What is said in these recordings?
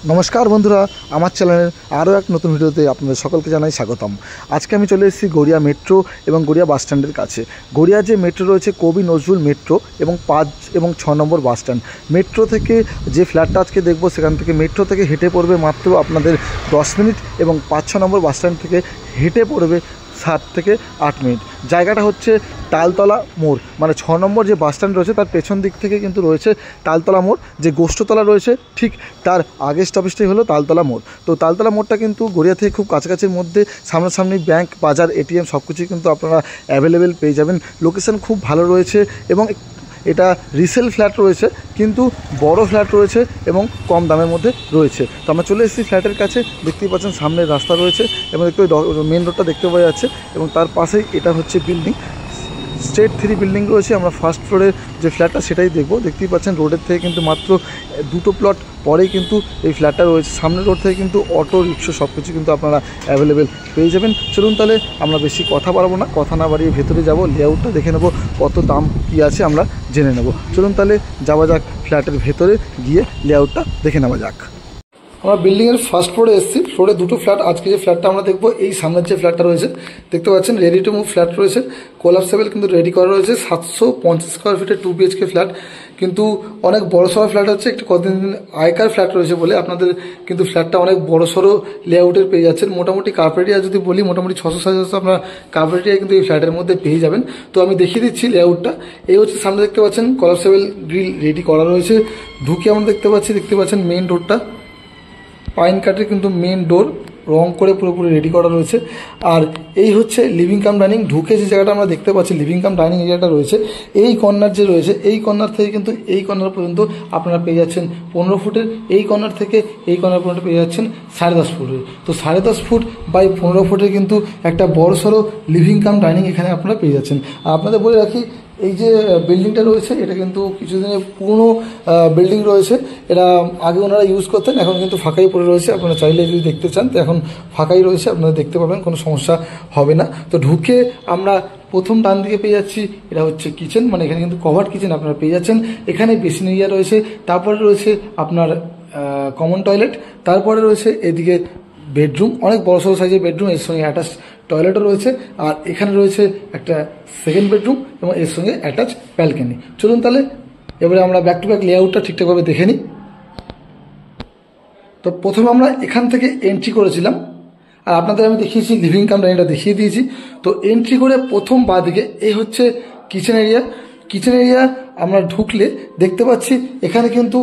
নমস্কার বন্ধুরা, আমার চ্যানেলের আরও এক নতুন ভিডিওতে আপনাদের সকলকে জানাই স্বাগতম। আজকে আমি চলে এসেছি গড়িয়া মেট্রো এবং গড়িয়া বাস স্ট্যান্ডের কাছে। গড়িয়া যে মেট্রো রয়েছে কবি নজরুল মেট্রো এবং 5 এবং 6 নম্বর বাস স্ট্যান্ড। মেট্রো থেকে যে ফ্ল্যাটটা আজকে দেখব সেখান থেকে মেট্রো থেকে হেঁটে পড়বে মাত্র আপনাদের 10 মিনিট এবং 5-6 নম্বর বাস স্ট্যান্ড থেকে হেঁটে পড়বে 7 থেকে 8 মিনিট। জায়গাটা হচ্ছে তালতলা মোড়, মানে 6 নম্বর যে বাস স্ট্যান্ড রয়েছে তার পেছন দিক থেকে কিন্তু রয়েছে তালতলা মোড়। যে গোষ্ঠতলা রয়েছে ঠিক তার আগের স্টপেজটাই হলো তালতলা মোড়। তো তালতলা মোড়টা কিন্তু গড়িয়া থেকে খুব কাছাকাছির মধ্যে, সামনাসামনি ব্যাংক, বাজার, এটিএম সব কিছুই কিন্তু আপনারা অ্যাভেলেবেল পেয়ে যাবেন। লোকেশন খুব ভালো রয়েছে এবং এটা রিসেল ফ্ল্যাট রয়েছে, কিন্তু বড় ফ্ল্যাট রয়েছে এবং কম দামের মধ্যে রয়েছে। তো আমরা চলে এসেছি ফ্ল্যাটের কাছে। দেখতেই পাচ্ছেন সামনে রাস্তা রয়েছে এবং দেখতে মেন রোডটা দেখতে পাওয়া যাচ্ছে এবং তার পাশেই এটা হচ্ছে বিল্ডিং, স্টেট 3 বিল্ডিং রয়েছে। আমরা ফার্স্ট ফ্লোরের যে ফ্ল্যাটটা সেটাই দেখব। দেখতেই পাচ্ছেন রোডের থেকে কিন্তু মাত্র 2টো প্লট পরেই কিন্তু এই ফ্ল্যাটটা রয়েছে। সামনের রোড থেকে কিন্তু অটো, রিক্সা সব কিছু কিন্তু আপনারা অ্যাভেলেবেল পেয়ে যাবেন। চলুন তাহলে আমরা বেশি কথা বাড়াবো না, কথা না বাড়িয়ে ভেতরে যাব, লেআউটটা দেখে নেব, কত দাম কী আছে আমরা জেনে নেব। চলুন তাহলে যাওয়া যাক, ফ্ল্যাটের ভেতরে গিয়ে লেআউটটা দেখে নেওয়া যাক। আমরা বিল্ডিংয়ের ফার্স্ট ফ্লোরে এসেছি। ফ্লোরে 2টো ফ্ল্যাট। আজকে যে ফ্ল্যাটটা আমরা দেখবো, এই সামনের যে ফ্ল্যাটটা রয়েছে দেখতে পাচ্ছেন, রেডি টু মুভ ফ্ল্যাট রয়েছে, কোলাপসেবল কিন্তু রেডি করা রয়েছে। 750 স্কোয়ার ফিটের 2 BHK ফ্ল্যাট, কিন্তু অনেক বড়সড় ফ্ল্যাট হচ্ছে। একটু কতদিন আগেকার ফ্ল্যাট রয়েছে বলে আপনাদের কিন্তু ফ্ল্যাটটা অনেক বড়সড় লেআউটের পেয়ে যাচ্ছেন। মোটামুটি কার্পেটিয়া যদি বলি, মোটামুটি 600-700 আপনার কার্পেটিয়া কিন্তু এই ফ্ল্যাটের মধ্যে পেয়ে যাবেন। তো আমি দেখিয়ে দিচ্ছি লেআউটটা। এই হচ্ছে সামনে দেখতে পাচ্ছেন কোলাপসেবল গ্রিল রেডি করা রয়েছে। ঢুকে আমরা দেখতে পাচ্ছেন মেইন ডোরটা পাইন কাঠের কিন্তু মেন ডোর রং করে পুরোপুরি রেডি করা রয়েছে। আর এই হচ্ছে লিভিং কাম ডাইনিং। ঢুকে যে জায়গাটা আমরা দেখতে পাচ্ছি লিভিং কাম ডাইনিং এরিয়াটা রয়েছে, এই কর্নার যে রয়েছে, এই কর্নার থেকে কিন্তু এই কর্নার পর্যন্ত আপনারা পেয়ে যাচ্ছেন 15 ফুটের। এই কর্নার থেকে এই কর্নার পর্যন্ত পেয়ে যাচ্ছেন 10.5 ফুটের। তো 10.5 ফুট বাই 15 ফুটের কিন্তু একটা বড় সড়ো লিভিং কাম ডাইনিং এখানে আপনারা পেয়ে যাচ্ছেন। আর আপনাদের বলে রাখি, এই যে বিল্ডিংটা রয়েছে এটা কিন্তু কিছুদিনের পুরনো বিল্ডিং রয়েছে। এটা আগে ওনারা ইউজ করতেন, এখন কিন্তু ফাঁকাই পড়ে রয়েছে। আপনারা চাইলে যদি দেখতে চান তো এখন ফাঁকাই রয়েছে, আপনারা দেখতে পাবেন, কোনো সমস্যা হবে না। তো ঢুকে আমরা প্রথম ডান দিকে পেয়ে যাচ্ছি, এটা হচ্ছে কিচেন, মানে এখানে কিন্তু কভার্ড কিচেন আপনারা পেয়ে যাচ্ছেন। এখানে বেসিন এরিয়া রয়েছে, তারপরে রয়েছে আপনার কমন টয়লেট, তারপরে রয়েছে এদিকে বেডরুম, অনেক বড় সড়ো সাইজের বেডরুম, এর সঙ্গে অ্যাটাচ টয়লেটও রয়েছে। আর এখানে রয়েছে একটা সেকেন্ড বেডরুম এবং এর সঙ্গে অ্যাটাচ ব্যালকনি। চলুন তাহলে এবারে আমরা ব্যাক টু ব্যাক লেআউটটা ঠিকঠাকভাবে দেখে নিই। তো প্রথমে আমরা এখান থেকে এন্ট্রি করেছিলাম, আর আপনাদের আমি দেখিয়েছি লিভিং কাম ডাইনিংটা দেখিয়ে দিয়েছি। তো এন্ট্রি করে প্রথম বাঁ দিকে এই হচ্ছে কিচেন এরিয়া। কিচেন এরিয়া আমরা ঢুকলে দেখতে পাচ্ছি এখানে কিন্তু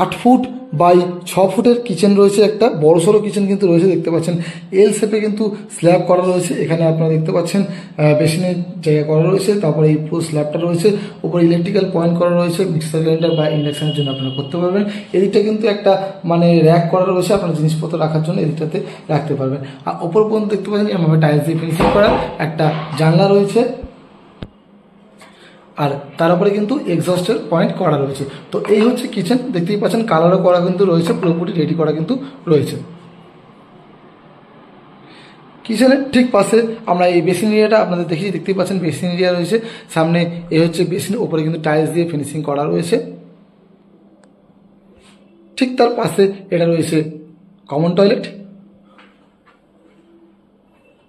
8 ফুট বাই 6 ফুটের কিচেন রয়েছে। একটা বড় সড়ো কিচেন কিন্তু রয়েছে, দেখতে পাচ্ছেন এল শেপে কিন্তু স্ল্যাব করা রয়েছে। এখানে আপনারা দেখতে পাচ্ছেন বেসিনের জায়গা করা রয়েছে, তারপরে এই পুরো স্ল্যাবটা রয়েছে। উপরে ইলেকট্রিক্যাল পয়েন্ট করা রয়েছে, মিক্সার গ্রাইন্ডার বা ইন্ডাকশনের জন্য আপনারা করতে পারবেন। এদিকটা কিন্তু একটা মানে র্যাক করা রয়েছে, আপনার জিনিসপত্র রাখার জন্য এদিকটাতে রাখতে পারবেন। আর ওপর পর্যন্ত দেখতে পাচ্ছেন এভাবে টাইলস দিয়ে ফিনিশিং করা একটা জানলা রয়েছে, আর তার উপরে কিন্তু এক্সস্টের পয়েন্ট করা রয়েছে। তো এই হচ্ছে কিচেন, দেখতেই পাচ্ছেন কালারও করা কিন্তু রয়েছে, পুরোপুরি রেডি করা কিন্তু রয়েছে। কিচেনের ঠিক পাশে আমরা এই বেসিন এরিয়াটা আপনাদের দেখিয়ে, দেখতেই পাচ্ছেন বেসিন এরিয়া রয়েছে। সামনে এই হচ্ছে বেসিন, উপরে কিন্তু টাইলস দিয়ে ফিনিশিং করা রয়েছে। ঠিক তার পাশে এটা রয়েছে কমন টয়লেট।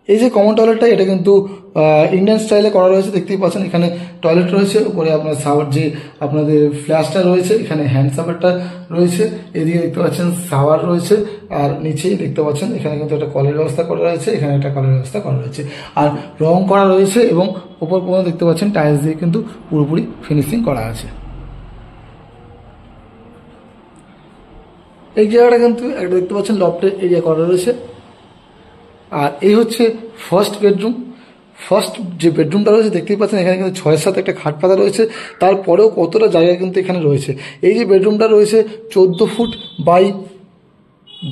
এই যে কমন টয়লেটটা, এটা কিন্তু ইন্ডিয়ান স্টাইলে করা রয়েছে। দেখতেই পাচ্ছেন এখানে টয়লেট রয়েছে, উপরে আপনার শাওয়ার যে আপনাদের ফ্ল্যাশটা রয়েছে, এখানে হ্যান্ড শাওয়ারটা রয়েছে। এদিকে দেখতে পাচ্ছেন শাওয়ার রয়েছে, আর নিচেই দেখতে পাচ্ছেন এখানে কিন্তু একটা কলের ব্যবস্থা করা রয়েছে, এখানে একটা কলের ব্যবস্থা করা রয়েছে, আর রং করা রয়েছে এবং উপর পর্যন্ত দেখতে পাচ্ছেন টাইলস দিয়ে কিন্তু পুরোপুরি ফিনিশিং করা আছে। এই জায়গাটা কিন্তু একটা দেখতে পাচ্ছেন লফটের এরিয়া করা রয়েছে। আর এই হচ্ছে ফার্স্ট বেডরুম। ফার্স্ট যে বেডরুমটা রয়েছে দেখতেই পাচ্ছেন এখানে কিন্তু 6-7 একটা খাট পাতা রয়েছে, তারপরেও কতটা জায়গা কিন্তু এখানে রয়েছে। এই যে বেডরুমটা রয়েছে 14 ফুট বাই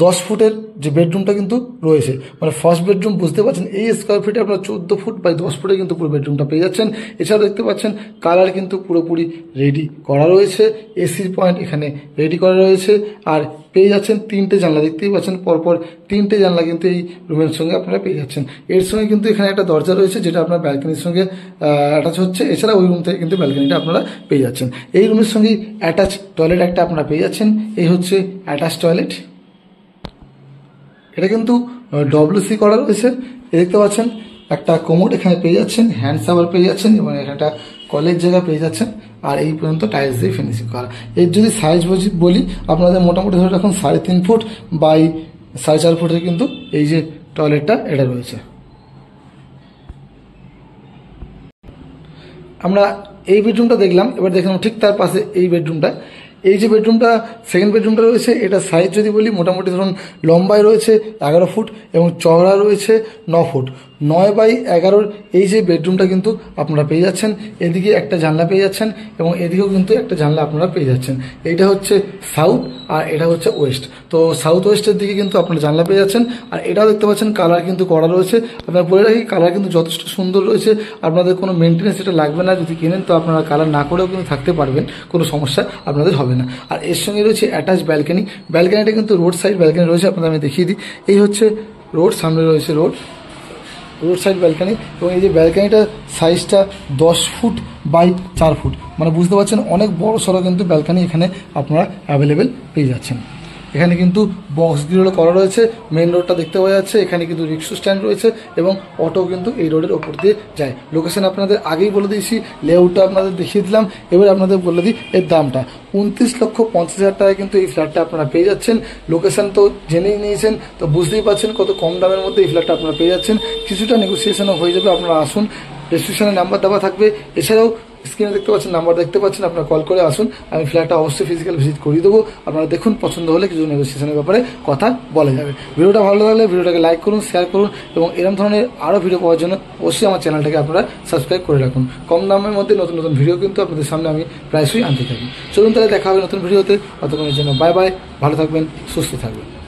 10 ফুটের যে বেডরুমটা কিন্তু রয়েছে, মানে ফার্স্ট বেডরুম বুঝতে পারছেন এই স্কোয়ার ফিটে আপনার 14 ফুট বাই 10 ফুটে কিন্তু পুরো বেডরুমটা পেয়ে যাচ্ছেন। এছাড়াও দেখতে পাচ্ছেন কালার কিন্তু পুরোপুরি রেডি করা রয়েছে, এসির পয়েন্ট এখানে রেডি করা রয়েছে। আর পেয়ে যাচ্ছেন 3টে জানলা, দেখতেই পাচ্ছেন পরপর 3টে জানলা কিন্তু এই রুমের সঙ্গে আপনারা পেয়ে যাচ্ছেন। এর সঙ্গে কিন্তু এখানে একটা দরজা রয়েছে যেটা আপনার ব্যালকনির সঙ্গে অ্যাটাচ হচ্ছে। এছাড়া ওই রুম থেকে কিন্তু ব্যালকনিটা আপনারা পেয়ে যাচ্ছেন। এই রুমের সঙ্গে অ্যাটাচ টয়লেট একটা আপনারা পেয়ে যাচ্ছেন। এই হচ্ছে অ্যাটাচ টয়লেট। এটা কিন্তু ডব্লিউসি করা রয়েছে। দেখতে পাচ্ছেন একটা কোমোড এখানে পেয়ে যাচ্ছেন, হ্যান্ড শাওয়ার পেয়ে যাচ্ছেন এবং একটা কলের জায়গা পেয়ে যাচ্ছেন। আর এই পর্যন্ত টাইলস দিয়ে ফিনিশিং করা। এর যদি সাইজ বলি আপনাদের মোটামুটি ধরে রাখুন 3.5 ফুট বাই 4.5 ফুটের কিন্তু এই যে টয়লেটটা এটা রয়েছে। আমরা এই বেডরুমটা দেখলাম, এবার দেখলাম ঠিক তার পাশে এই বেডরুমটা। এই যে বেডরুমটা সেকেন্ড বেডরুমটা রয়েছে, এটা সাইজ যদি বলি মোটামুটি ধরুন লম্বায় রয়েছে 11 ফুট এবং চওড়া রয়েছে 9 ফুট। 9 বাই 11 এই যে বেডরুমটা কিন্তু আপনারা পেয়ে যাচ্ছেন। এদিকে একটা জানলা পেয়ে যাচ্ছেন এবং এদিকেও কিন্তু একটা জানলা আপনারা পেয়ে যাচ্ছেন। এইটা হচ্ছে সাউথ আর এটা হচ্ছে ওয়েস্ট। তো সাউথ ওয়েস্টের দিকে কিন্তু আপনারা জানলা পেয়ে যাচ্ছেন। আর এটাও দেখতে পাচ্ছেন কালার কিন্তু করা রয়েছে। আপনারা বলে রাখি কালার কিন্তু যথেষ্ট সুন্দর রয়েছে, আপনাদের কোনো মেনটেন্যান্স এটা লাগবে না। যদি কেনেন তো আপনারা কালার না করেও কিন্তু থাকতে পারবেন, কোনো সমস্যা আপনাদের হবে না। আর এর সঙ্গে রয়েছে অ্যাটাচ ব্যালকনি। ব্যালকনিটা কিন্তু রোড সাইড ব্যালকনি রয়েছে, আপনাদের আমি দেখিয়ে দিই। এই হচ্ছে রোড, সামনে রয়েছে রোড সাইড ব্যালকনি এবং এই যে ব্যালকনিটা সাইজটা 10 ফুট বাই 4 ফুট, মানে বুঝতে পারছেন অনেক বড় সড়ো কিন্তু ব্যালকনি এখানে আপনারা অ্যাভেলেবেল পেয়ে যাচ্ছেন। এখানে কিন্তু বক্স গ্রিল করা রয়েছে, মেন রোডটা দেখতে পাওয়া যাচ্ছে। এখানে কিন্তু রিক্সা স্ট্যান্ড রয়েছে এবং অটো কিন্তু এই রোডের ওপর দিয়ে যায়। লোকেশন আপনাদের আগেই বলে দিয়েছি, লেআউটটা আপনাদের দেখিয়ে দিলাম। এবার আপনাদের বলে দিই এর দামটা 29,50,000 টাকায় কিন্তু এই ফ্ল্যাটটা আপনারা পেয়ে যাচ্ছেন। লোকেশন তো জেনেই নিয়েছেন, তো বুঝতেই পারছেন কত কম দামের মধ্যে এই ফ্ল্যাটটা আপনারা পেয়ে যাচ্ছেন। কিছুটা নেগোসিয়েশনও হয়ে যাবে, আপনারা আসুন। ডেসক্রিপশনে নাম্বার দেওয়া থাকবে, এছাড়াও স্ক্রিনে দেখতে পাচ্ছেন নাম্বার দেখতে পাচ্ছেন, আপনারা কল করে আসুন। আমি ফ্ল্যাটটা অবশ্যই ফিজিক্যাল ভিজিট করিয়ে দেবো। আপনারা দেখুন, পছন্দ হলে কিছু নেগোসিয়েশনের ব্যাপারে কথা বলা যাবে। ভিডিওটা ভালো লাগলে ভিডিওটাকে লাইক করুন, শেয়ার করুন এবং এরকম ধরনের আরও ভিডিও পাওয়ার জন্য অবশ্যই আমার চ্যানেলটাকে আপনারা সাবস্ক্রাইব করে রাখুন। কম দামের মধ্যে নতুন নতুন ভিডিও কিন্তু আপনাদের সামনে আমি প্রায়শই আনতে থাকি। চলুন তাহলে দেখা হবে নতুন ভিডিওতে। ততক্ষণের জন্য বাই বাই, ভালো থাকবেন, সুস্থ থাকবেন।